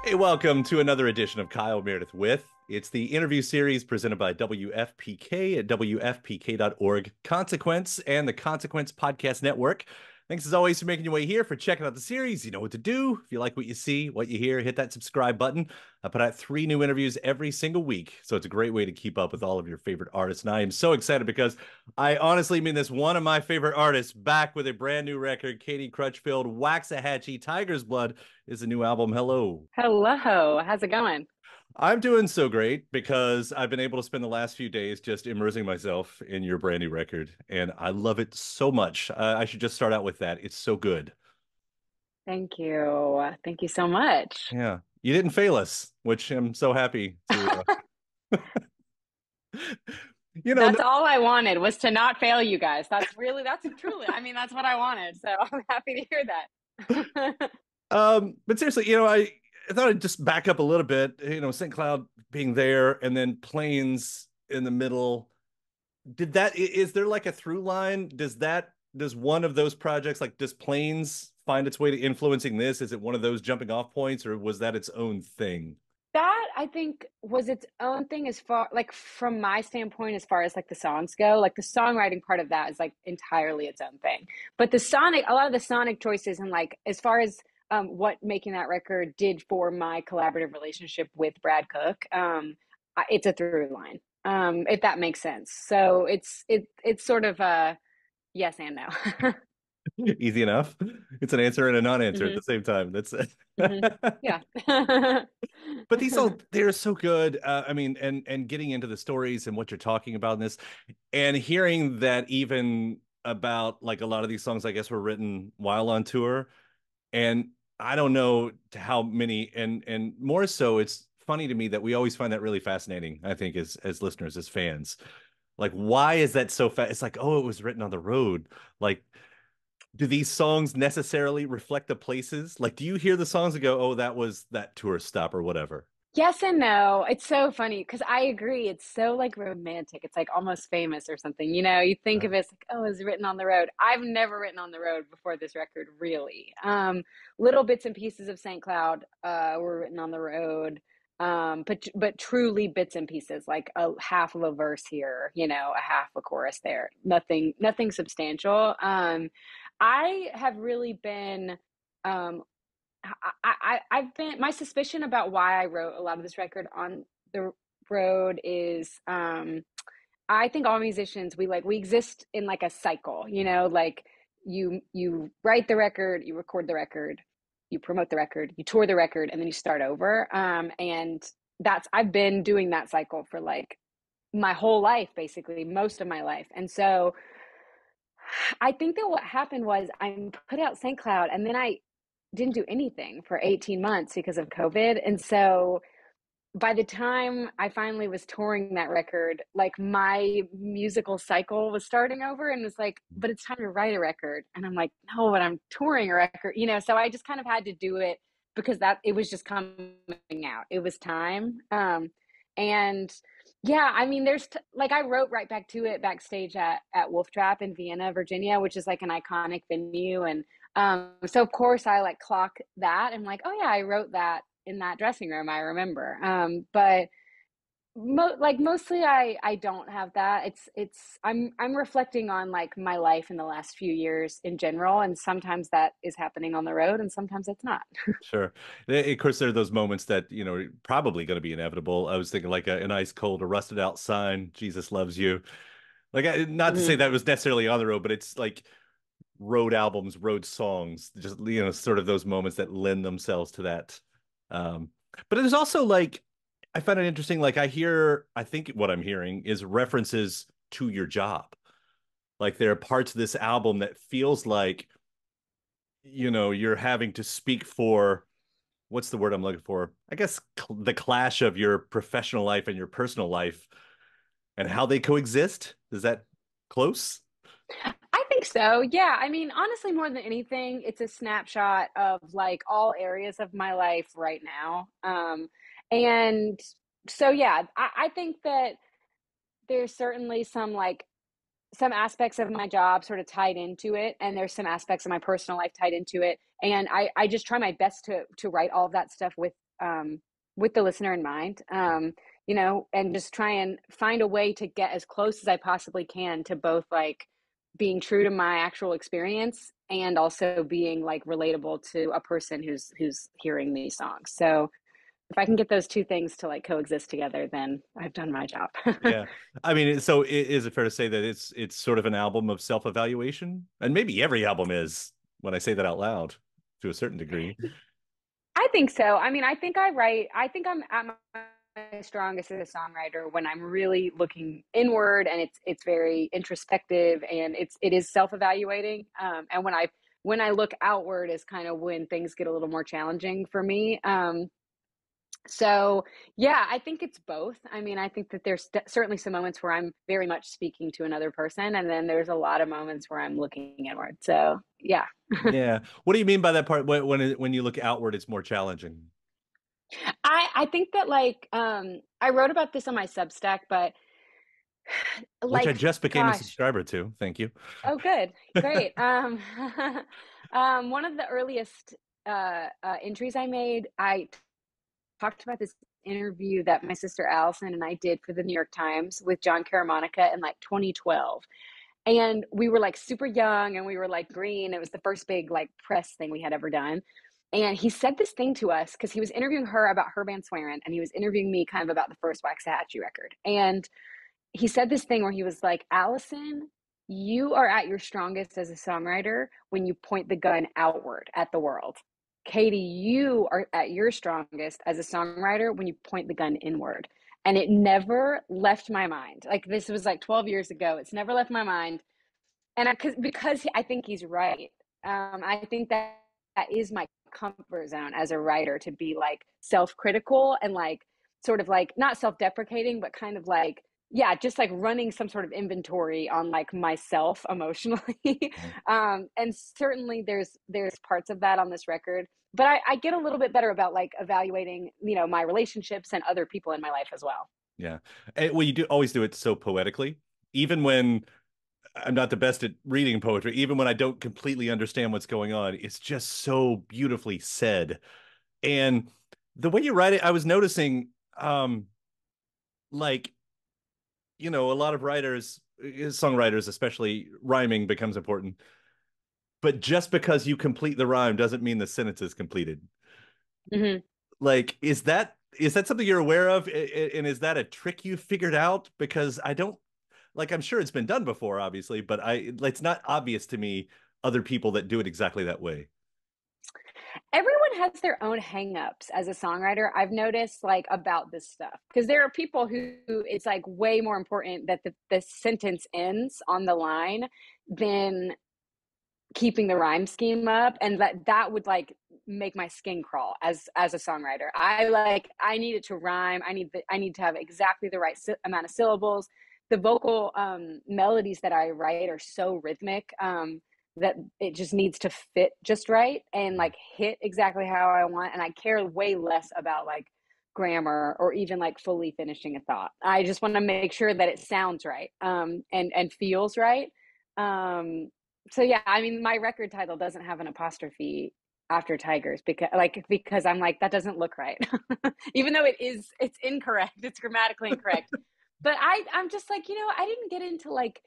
Hey, welcome to another edition of Kyle Meredith with. It's the interview series presented by WFPK at WFPK.org, Consequence, and the Consequence Podcast Network. Thanks as always for making your way here, for checking out the series. You know what to do. If you like what you see, what you hear, hit that subscribe button. I put out 3 new interviews every single week, so it's a great way to keep up with all of your favorite artists. And I am so excited because I honestly mean this, one of my favorite artists back with a brand new record, Katie Crutchfield, Waxahatchee, Tiger's Blood is a new album. Hello. Hello, how's it going? I'm doing so great because I've been able to spend the last few days just immersing myself in your brand new record, and I love it so much. I should just start out with that. It's so good. Thank you. Thank you so much. Yeah, you didn't fail us, which I'm so happy to. You know, That's all I wanted was to not fail you guys. That's truly, that's what I wanted. So I'm happy to hear that. but seriously, I thought I'd just back up a little bit. St. Cloud being there, and then Plains in the middle. Is there like a through line? Does one of those projects, like, does Planes find its way to influencing this? Is it one of those jumping off points, or was that its own thing? That I think was its own thing as far like from my standpoint, as far as like the songs go. Like the songwriting part of that is like entirely its own thing. But a lot of the sonic choices and like as far as what making that record did for my collaborative relationship with Brad Cook, it's a through line, if that makes sense. So it's sort of a yes and no. Easy enough. It's an answer and a non-answer at hmm the same time. That's hmm Yeah. But these all they're so good. I mean, and getting into the stories and what you're talking about in this, and hearing that even about like a lot of these songs, I guess, were written while on tour. And I don't know to how many, and more so, it's funny to me that we always find that really fascinating, I think, as listeners, as fans. Like, why is that so fast? It's like, oh, it was written on the road. Like, do these songs necessarily reflect the places? Like, do you hear the songs and go, oh, that was that tourist stop or whatever? Yes and no. It's so funny because I agree. It's so like romantic. It's like almost famous or something. You know, you think Uh, of it as like, oh, it's written on the road. I've never written on the road before this record, really. Little bits and pieces of St. Cloud were written on the road. But truly bits and pieces, like a half of a verse here, you know, a half a chorus there. Nothing substantial. I have really been um I've been my suspicion about why I wrote a lot of this record on the road is I think all musicians we exist in like a cycle, you know, like you write the record, you record the record, you promote the record, you tour the record, and then you start over. And that's I've been doing that cycle for like my whole life, basically, most of my life. And so I think that what happened was I put out St. Cloud and then I didn't do anything for 18 months because of COVID. And so by the time I finally was touring that record, like my musical cycle was starting over and was like, but it's time to write a record. And I'm like, no, but I'm touring a record, you know? So I just kind of had to do it because that it was just coming out. It was time. And yeah, I mean, like I wrote right back to it backstage at Wolf Trap in Vienna, Virginia, which is like an iconic venue. And so of course I like clock that. I'm like, oh yeah, I wrote that in that dressing room. I remember. But like mostly I don't have that. I'm reflecting on like my life in the last few years in general, and sometimes that is happening on the road, and sometimes it's not. sure. Of course, there are those moments that, are probably going to be inevitable. I was thinking like an ice cold, a rusted out sign, Jesus loves you. Like, not to say hmm that was necessarily on the road, but it's like road albums, road songs, just, sort of those moments that lend themselves to that. Um, but there's also like, I find it interesting. Like, I think what I'm hearing is references to your job. Like, there are parts of this album that feels like, you're having to speak for, what's the word I'm looking for? I guess the clash of your professional life and your personal life and how they coexist. Is that close? I think so. Yeah. I mean, honestly, more than anything, it's a snapshot of like all areas of my life right now. And so, yeah, I think that there's certainly some aspects of my job sort of tied into it, and there's some aspects of my personal life tied into it. And I just try my best to write all of that stuff with with the listener in mind. You know, and just try and find a way to get as close as I possibly can to both like being true to my actual experience and also being like relatable to a person who's hearing these songs. So if I can get those two things to like coexist together, then I've done my job. Yeah. I mean, so is it fair to say that it's sort of an album of self-evaluation? And maybe every album is when I say that out loud to a certain degree. I think so. I mean, I think I'm at my strongest as a songwriter when I'm really looking inward and it's very introspective and it is self-evaluating. And when I look outward is kind of when things get a little more challenging for me. So yeah, I think it's both. I mean, I think that there's certainly some moments where I'm very much speaking to another person, and then there's a lot of moments where I'm looking inward. So yeah. Yeah. What do you mean by that part? When you look outward, it's more challenging. I think that like I wrote about this on my Substack, but Which I like just became a gosh, subscriber to. Thank you. oh good, great. One of the earliest entries I made, I talked about this interview that my sister Allison and I did for the New York Times with John Caramanica in like 2012. And we were like super young and we were like green. It was the first big like press thing we had ever done. And he said this thing to us because he was interviewing her about her band Swearin' and he was interviewing me kind of about the first Waxahatchee record. And he said this thing where he was like, Allison, you are at your strongest as a songwriter when you point the gun outward at the world. Katie, you are at your strongest as a songwriter when you point the gun inward. And it never left my mind. Like this was like 12 years ago. It's never left my mind. And because I think he's right. I think that that is my comfort zone as a writer to be like self-critical and like sort of like not self-deprecating, but kind of like yeah, just like running some sort of inventory on like myself emotionally. And certainly there's parts of that on this record, but I get a little bit better about like evaluating, you know, my relationships and other people in my life as well. Yeah. Well, you do always do it so poetically, even when I'm not the best at reading poetry, even when I don't completely understand what's going on. It's just so beautifully said. And the way you write it, I was noticing, like, a lot of writers, songwriters, especially rhyming becomes important. But just because you complete the rhyme doesn't mean the sentence is completed. Mm-hmm. Like, is that something you're aware of? And is that a trick you figured out? Because I don't like, I'm sure it's been done before, obviously, but it's not obvious to me other people that do it exactly that way. Everyone has their own hangups as a songwriter. I've noticed like about this stuff because there are people who it's like way more important that the sentence ends on the line than keeping the rhyme scheme up, and that would like make my skin crawl as a songwriter. I need it to rhyme. I need to have exactly the right amount of syllables. The vocal melodies that I write are so rhythmic that it just needs to fit just right and like hit exactly how I want. And I care way less about like grammar or even like fully finishing a thought. I just want to make sure that it sounds right and feels right. Um, so yeah, I mean, my record title doesn't have an apostrophe after tigers because I'm like that doesn't look right, even though it's incorrect, it's grammatically incorrect. But I'm just like I didn't get into like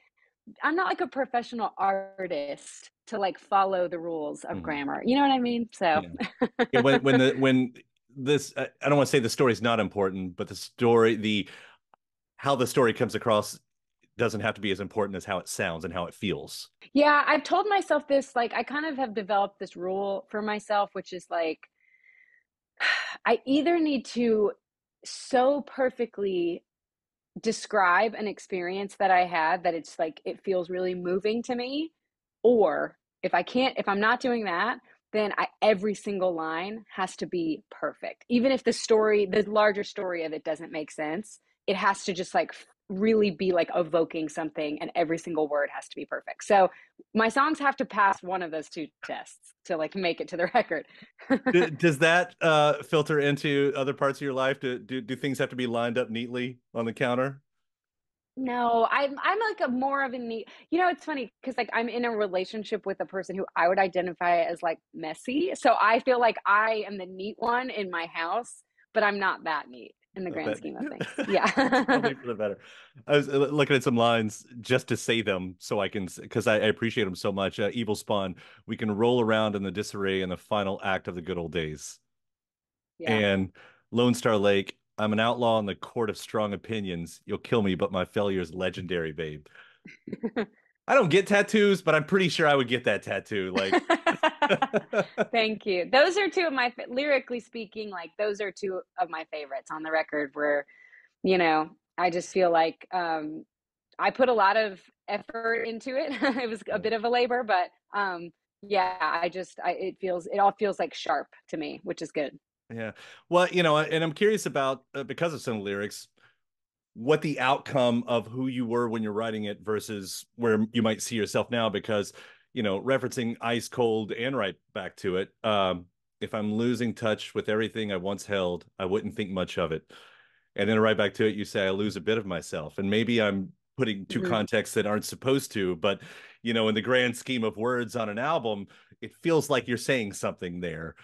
I'm not like a professional artist to like follow the rules of Mhm. grammar. You know what I mean? So Yeah. Yeah, when this I don't want to say the story's not important, but the how the story comes across doesn't have to be as important as how it sounds and how it feels. yeah, I've told myself this. Like I kind of have developed this rule for myself, which is like I either need to so perfectly describe an experience that I had that it's like it feels really moving to me. Or if I'm not doing that, then every single line has to be perfect. Even if the larger story of it doesn't make sense, it has to just like really be like evoking something and every single word has to be perfect. So my songs have to pass one of those two tests to like make it to the record. Does that filter into other parts of your life? Do things have to be lined up neatly on the counter? No, I'm like a more of a neat, it's funny because like I'm in a relationship with a person who I would identify as like messy. So I feel like I am the neat one in my house, but I'm not that neat in the grand That scheme of things. it's Yeah. probably for the better. I was looking at some lines just to say them so I can, because I appreciate them so much. Evil Spawn, we can roll around in the disarray in the final act of the good old days. Yeah. And Lone Star Lake, I'm an outlaw in the court of strong opinions. You'll kill me, but my failure's legendary, babe. I don't get tattoos, but I'm pretty sure I would get that tattoo. Like, Thank you. Those are two of my, lyrically speaking, like those are two of my favorites on the record where, I just feel like I put a lot of effort into it. It was a bit of a labor, but yeah, it all feels like sharp to me, which is good. yeah. Well, and I'm curious about because of some lyrics, what the outcome of who you were when you're writing it versus where you might see yourself now. Because, referencing Ice Cold and right back to it, if I'm losing touch with everything I once held, I wouldn't think much of it. And then right back to it, you say I lose a bit of myself, and maybe I'm putting two Mhm. contexts that aren't supposed to, but in the grand scheme of words on an album, it feels like you're saying something there.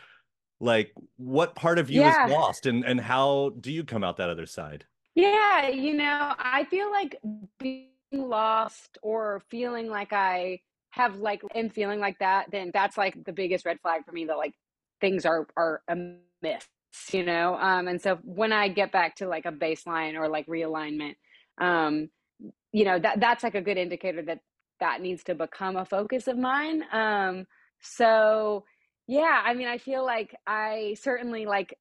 Like, what part of you is Yeah. lost, and how do you come out that other side? Yeah, I feel like being lost or feeling like I have like am feeling like that, then that's like the biggest red flag for me that like things are amiss, and so when I get back to like a baseline or like realignment, um, that's like a good indicator that that needs to become a focus of mine. So yeah, I mean, I feel like I certainly like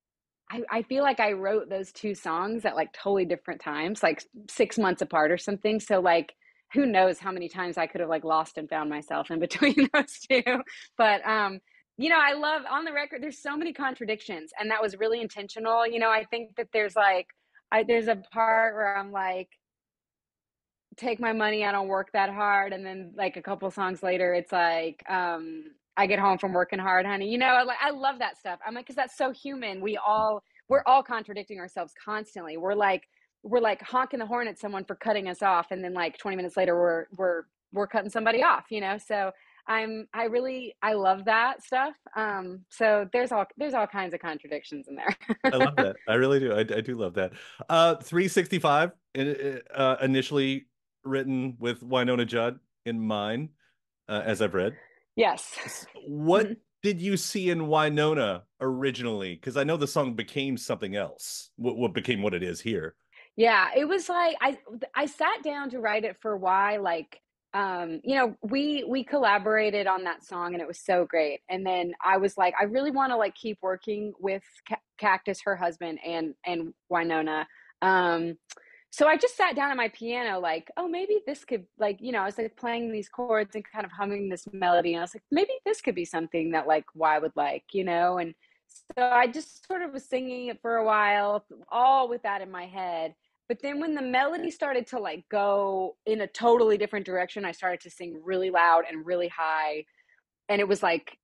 I feel like I wrote those two songs at like totally different times, like 6 months apart or something. So like who knows how many times I could have like lost and found myself in between those two. But I love on the record, there's so many contradictions, and that was really intentional. I think that there's like there's a part where I'm like, take my money, I don't work that hard. And then like a couple songs later, it's like, I get home from working hard, honey. Like I love that stuff. I'm like, because that's so human. We're all contradicting ourselves constantly. We're like honking the horn at someone for cutting us off, and then like 20 minutes later, we're cutting somebody off. So I love that stuff. So there's all kinds of contradictions in I love there. that. I really do. I do love that. 365 initially written with Wynonna Judd in mind, as I've read. Yes. What did you see in Wynonna originally? Because I know the song became something else. What became what it is here? Yeah, it was like I sat down to write it for why like we collaborated on that song and it was so great. And then I was like I really want to like keep working with Cactus, her husband, and Wynonna. Um so I just sat down at my piano like, oh, maybe this could like, I was like playing these chords and kind of humming this melody, and I was like, maybe this could be something that like Y would like. And so I just sort of was singing it for a while, all with that in my head. But then when the melody started to like go in a totally different direction, I started to sing really loud and really high. And it was like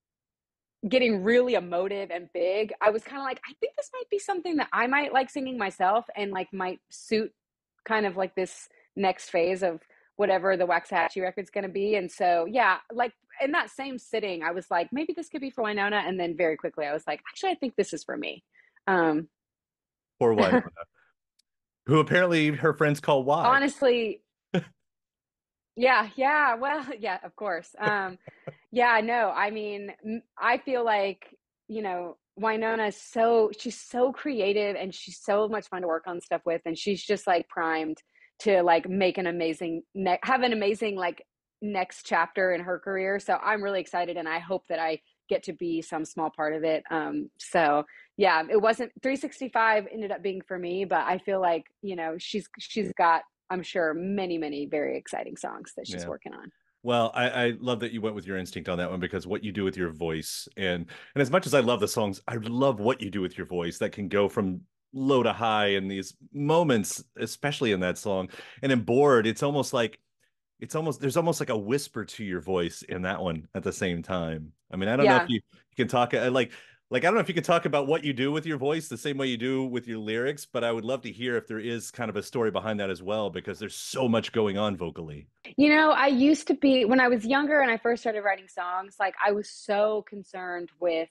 getting really emotive and big. I was kind of like, I think this might be something that I might like singing myself and like might suit kind of like this next phase of whatever the Waxahatchee record's going to be. And so, yeah, like in that same sitting, I was like, maybe this could be for Wynonna. And then very quickly, I was like, actually, I think this is for me. Um, Or Wynonna, who apparently her friends call Y. honestly, yeah, yeah. Well, yeah, of course. Yeah, no, I mean, I feel like, Wynonna is she's so creative and she's so much fun to work on stuff with. And she's just like primed to like make an amazing, have an amazing like next chapter in her career. So I'm really excited and I hope that I get to be some small part of it. So yeah, it wasn't 365 ended up being for me, but I feel like, she's got, I'm sure, many, many very exciting songs that she's Yeah. working on. Well, I love that you went with your instinct on that one, because what you do with your voice, and as much as I love the songs, I love what you do with your voice that can go from low to high in these moments, especially in that song. And in Bored, it's almost there's almost like a whisper to your voice in that one at the same time. I mean, I don't know if Yeah. you can talk like Like, I don't know if you could talk about what you do with your voice the same way you do with your lyrics, but I would love to hear if there is kind of a story behind that as well, because there's so much going on vocally. I used to be, when I was younger and I first started writing songs, like I was so concerned with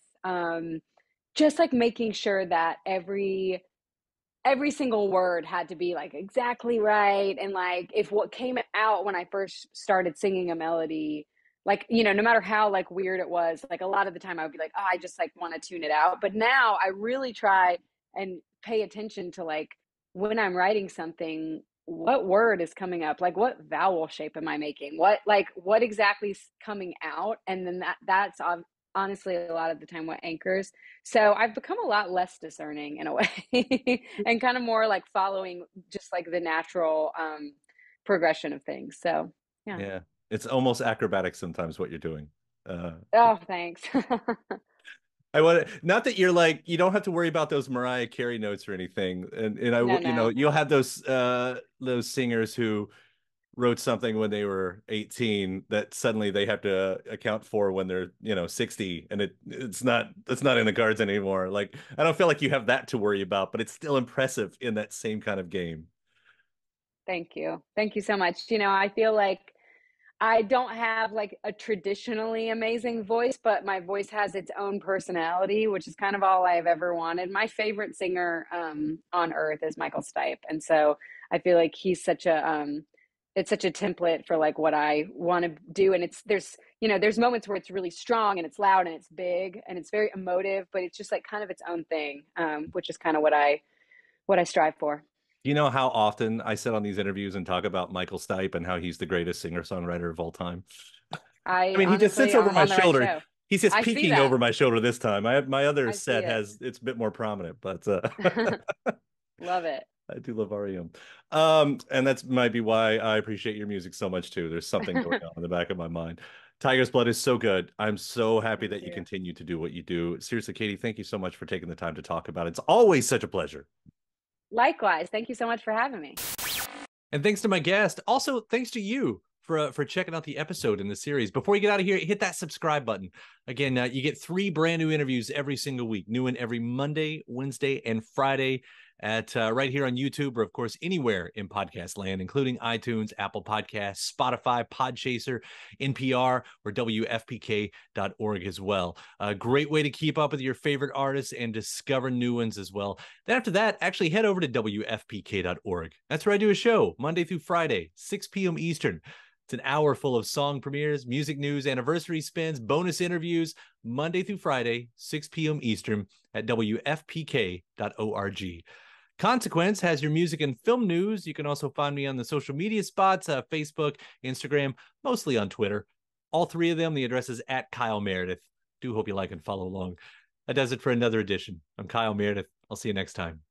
just like making sure that every single word had to be like exactly right. And like if what came out when I first started singing a melody, like, no matter how like weird it was, like a lot of the time I would be like, oh, I just like want to tune it out. But now I really try and pay attention to like when I'm writing something, what word is coming up? Like what vowel shape am I making? What exactly is coming out? And then that's honestly a lot of the time what anchors. So I've become a lot less discerning in a way and kind of more like following just like the natural progression of things. So yeah. Yeah. It's almost acrobatic sometimes what you're doing. Uh, Oh, thanks. I want to, not that you're like, you don't have to worry about those Mariah Carey notes or anything. And No, no. you'll have those singers who wrote something when they were 18 that suddenly they have to account for when they're, 60, and it's not in the cards anymore. Like, I don't feel like you have that to worry about, but it's still impressive in that same kind of game. Thank you. Thank you so much. I feel like I don't have like a traditionally amazing voice, but my voice has its own personality, which is kind of all I've ever wanted. My favorite singer on earth is Michael Stipe, and so I feel like he's such a it's such a template for like what I want to do. And there's moments where it's really strong and it's loud and it's big and it's very emotive, but it's just like kind of its own thing, which is kind of what I strive for. You know how often I sit on these interviews and talk about Michael Stipe and how he's the greatest singer-songwriter of all time? I I mean, he just sits honestly, over I'm my on the right shoulder. show. He's just I see peeking over that. my shoulder this time. My other I see set it. it's a bit more prominent, but Love it. I do love R.E.M. And that's might be why I appreciate your music so much too. There's something going on in the back of my mind. Tiger's Blood is so good. I'm so happy Thank that you you. continue to do what you do. Seriously, Katie, thank you so much for taking the time to talk about it. It's always such a pleasure. Likewise. Thank you so much for having me. And thanks to my guest. Also, thanks to you for checking out the episode in the series. Before you get out of here, hit that subscribe button. Again, you get 3 brand new interviews every single week. New one every Monday, Wednesday, and Friday at right here on YouTube, or of course anywhere in podcast land, including iTunes, Apple Podcasts, Spotify, Podchaser, NPR, or WFPK.org as well. A great way to keep up with your favorite artists and discover new ones as well. Then after that, actually head over to WFPK.org. That's where I do a show Monday through Friday, 6 p.m. Eastern. It's an hour full of song premieres, music news, anniversary spins, bonus interviews, Monday through Friday, 6 p.m. Eastern at WFPK.org. Consequence has your music and film news. You can also find me on the social media spots, Facebook, Instagram, mostly on Twitter. All 3 of them, the address is at Kyle Meredith. Do hope you like and follow along. That does it for another edition. I'm Kyle Meredith. I'll see you next time.